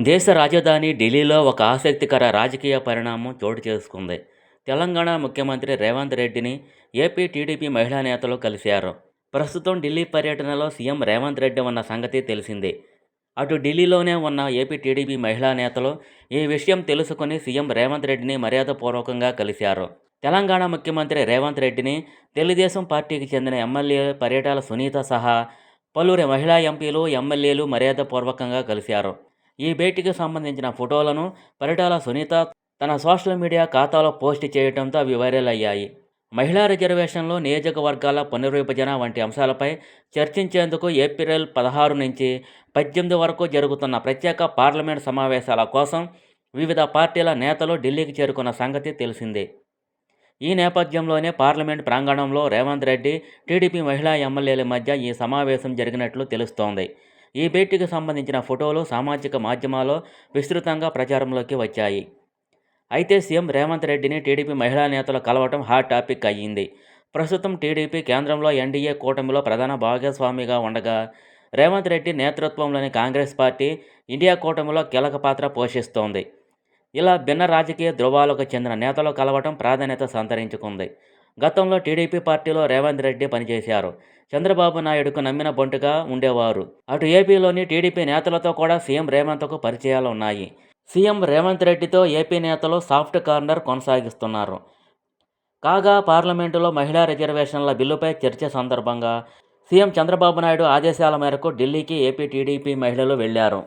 దేశ రాజధాని ఢిల్లీలో ఒక ఆసక్తికర రాజకీయ పరిణామం చోటు చేసుకుంది. తెలంగాణ ముఖ్యమంత్రి రేవంత్ రెడ్డిని ఏపీ టీడీపీ మహిళా నేతలు కలిశారు. ప్రస్తుతం ఢిల్లీ పర్యటనలో సీఎం రేవంత్ రెడ్డి ఉన్న సంగతి తెలిసిందే. అటు ఢిల్లీలోనే ఉన్న ఏపీ టీడీపీ మహిళా నేతలు ఈ విషయం తెలుసుకుని సీఎం రేవంత్ రెడ్డిని మర్యాదపూర్వకంగా కలిశారు. తెలంగాణ ముఖ్యమంత్రి రేవంత్ రెడ్డిని తెలుగుదేశం పార్టీకి చెందిన ఎమ్మెల్యే పరిటాల సునీత సహా పలువురు మహిళా ఎంపీలు, ఎమ్మెల్యేలు మర్యాదపూర్వకంగా కలిశారు. ఈ భేటీకి సంబంధించిన ఫోటోలను పరిటాల సునీత తన సోషల్ మీడియా ఖాతాలో పోస్ట్ చేయడంతో అవి వైరల్ అయ్యాయి. మహిళా రిజర్వేషన్లు, నియోజకవర్గాల పునర్విభజన వంటి అంశాలపై చర్చించేందుకు ఏప్రిల్ 16 నుంచి 18 వరకు జరుగుతున్న ప్రత్యేక పార్లమెంట్ సమావేశాల కోసం వివిధ పార్టీల నేతలు ఢిల్లీకి చేరుకున్న సంగతి తెలిసిందే. ఈ నేపథ్యంలోనే పార్లమెంట్ ప్రాంగణంలో రేవంత్ రెడ్డి, టీడీపీ మహిళా ఎమ్మెల్యేల మధ్య ఈ సమావేశం జరిగినట్లు తెలుస్తోంది. ఈ భేటీకి సంబంధించిన ఫోటోలు సామాజిక మాధ్యమాల్లో విస్తృతంగా ప్రచారంలోకి వచ్చాయి. అయితే సీఎం రేవంత్ రెడ్డిని టీడీపీ మహిళా నేతలు కలవటం హాట్ టాపిక్ అయ్యింది. ప్రస్తుతం టీడీపీ కేంద్రంలో ఎన్డీఏ కూటమిలో ప్రధాన భాగస్వామిగా ఉండగా, రేవంత్ రెడ్డి నేతృత్వంలోని కాంగ్రెస్ పార్టీ ఇండియా కూటమిలో కీలక పాత్ర పోషిస్తోంది. ఇలా భిన్న రాజకీయ ధృవాలకు చెందిన నేతలు కలవటం ప్రాధాన్యత సంతరించుకుంది. గతంలో టీడీపీ పార్టీలో రేవంత్ రెడ్డి పనిచేశారు. చంద్రబాబు నాయుడుకు నమ్మిన బంటుగా ఉండేవారు. అటు ఏపీలోని టీడీపీ నేతలతో కూడా సీఎం రేవంత్కు పరిచయాలు ఉన్నాయి. సీఎం రేవంత్ రెడ్డితో ఏపీ నేతలు సాఫ్ట్ కార్నర్ కొనసాగిస్తున్నారు. కాగా పార్లమెంటులో మహిళా రిజర్వేషన్ల బిల్లుపై చర్చ సందర్భంగా సీఎం చంద్రబాబు నాయుడు ఆదేశాల మేరకు ఢిల్లీకి ఏపీ టీడీపీ మహిళలు వెళ్లారు.